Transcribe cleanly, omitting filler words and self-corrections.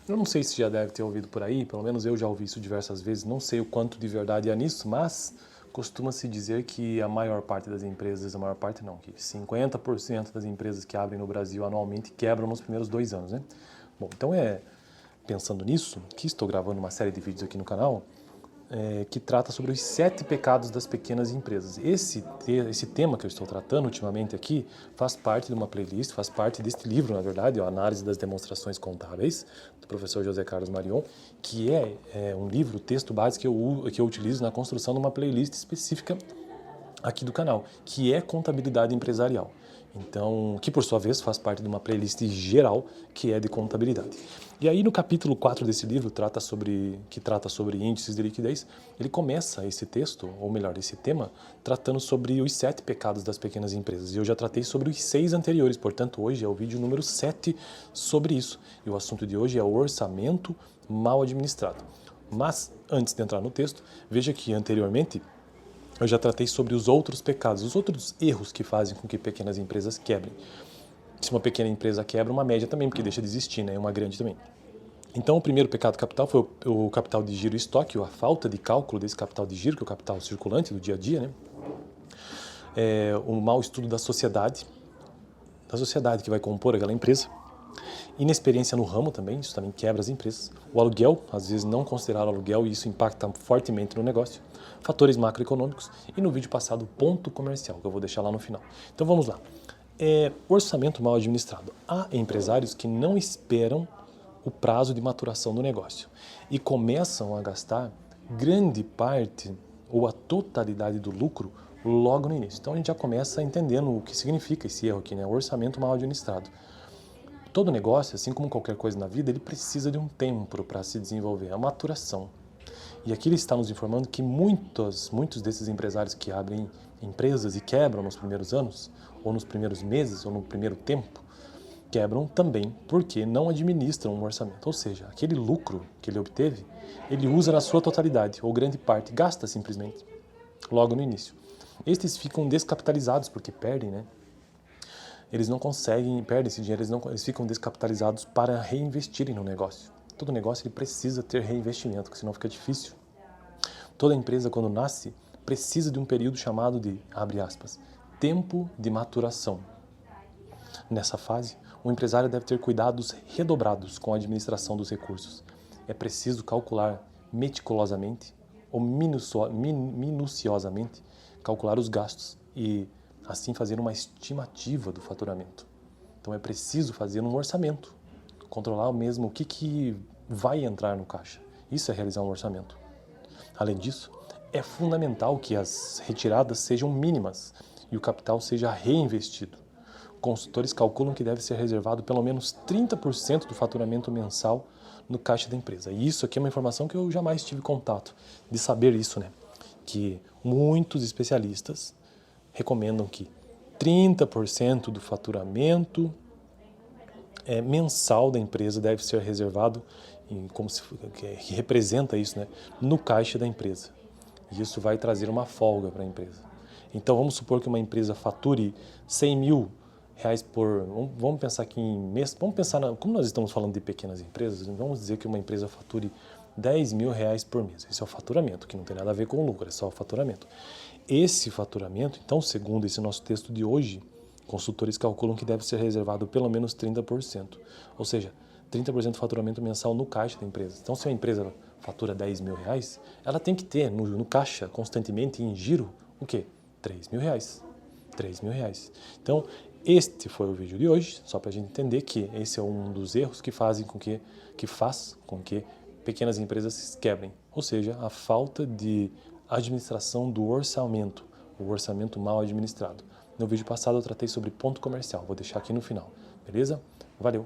Eu não sei se já deve ter ouvido por aí, pelo menos eu já ouvi isso diversas vezes, não sei o quanto de verdade há nisso, mas costuma-se dizer que a maior parte das empresas, a maior parte não, que 50% das empresas que abrem no Brasil anualmente quebram nos primeiros 2 anos, né? Bom, então pensando nisso, que estou gravando uma série de vídeos aqui no canal, que trata sobre os 7 pecados das pequenas empresas. Esse tema que eu estou tratando ultimamente aqui faz parte de uma playlist, faz parte deste livro, na verdade, a Análise das Demonstrações Contábeis, do professor José Carlos Marion, que é um livro, texto base que eu utilizo na construção de uma playlist específica aqui do canal, que é contabilidade empresarial. Então, que por sua vez faz parte de uma playlist geral que é de contabilidade. E aí no capítulo 4 desse livro, que trata sobre índices de liquidez, ele começa esse texto, ou melhor, esse tema, tratando sobre os 7 pecados das pequenas empresas. E eu já tratei sobre os 6 anteriores, portanto hoje é o vídeo número 7 sobre isso. E o assunto de hoje é o orçamento mal administrado. Mas, antes de entrar no texto, veja que anteriormente eu já tratei sobre os outros pecados, os outros erros que fazem com que pequenas empresas quebrem. Se uma pequena empresa quebra, uma média também, porque deixa de existir, né? Uma grande também. Então, o primeiro pecado capital foi o capital de giro e estoque, a falta de cálculo desse capital de giro, que é o capital circulante do dia a dia, né? O mau estudo da sociedade que vai compor aquela empresa. Inexperiência no ramo também, isso também quebra as empresas. O aluguel, às vezes não considerar o aluguel e isso impacta fortemente no negócio. Fatores macroeconômicos e no vídeo passado o ponto comercial, que eu vou deixar lá no final. Então vamos lá. Orçamento mal administrado. Há empresários que não esperam o prazo de maturação do negócio e começam a gastar grande parte ou a totalidade do lucro logo no início. Então a gente já começa entendendo o que significa esse erro aqui, né? Orçamento mal administrado. Todo negócio, assim como qualquer coisa na vida, ele precisa de um tempo para se desenvolver, a maturação. E aqui ele está nos informando que muitos desses empresários que abrem empresas e quebram nos primeiros anos, ou nos primeiros meses, ou no primeiro tempo, quebram também porque não administram um orçamento. Ou seja, aquele lucro que ele obteve, ele usa na sua totalidade, ou grande parte, gasta simplesmente, logo no início. Estes ficam descapitalizados porque perdem, né? Eles não conseguem, perdem esse dinheiro, eles ficam descapitalizados para reinvestirem no negócio. Todo negócio ele precisa ter reinvestimento, porque senão fica difícil. Toda empresa, quando nasce, precisa de um período chamado de, abre aspas, tempo de maturação. Nessa fase, o empresário deve ter cuidados redobrados com a administração dos recursos. É preciso calcular meticulosamente ou minuciosamente calcular os gastos e assim fazer uma estimativa do faturamento. Então é preciso fazer um orçamento, controlar mesmo o que vai entrar no caixa. Isso é realizar um orçamento. Além disso, é fundamental que as retiradas sejam mínimas e o capital seja reinvestido. Consultores calculam que deve ser reservado pelo menos 30% do faturamento mensal no caixa da empresa. E isso aqui é uma informação que eu jamais tive contato de saber isso, né? Que muitos especialistas recomendam que 30% do faturamento mensal da empresa deve ser reservado, que representa isso, né, no caixa da empresa. E isso vai trazer uma folga para a empresa. Então vamos supor que uma empresa fature 100 mil reais vamos pensar aqui em mês, como nós estamos falando de pequenas empresas, vamos dizer que uma empresa fature 10 mil reais por mês. Esse é o faturamento, que não tem nada a ver com o lucro, é só o faturamento. Esse faturamento, então, segundo esse nosso texto de hoje, consultores calculam que deve ser reservado pelo menos 30%. Ou seja, 30% do faturamento mensal no caixa da empresa. Então, se a empresa fatura 10 mil reais, ela tem que ter no caixa, constantemente, em giro, o quê? 3 mil reais. 3 mil reais. Então, este foi o vídeo de hoje, só para a gente entender que esse é um dos erros que faz com que pequenas empresas se quebrem. Ou seja, a falta de administração do orçamento, o orçamento mal administrado. No vídeo passado eu tratei sobre ponto comercial, vou deixar aqui no final, beleza? Valeu!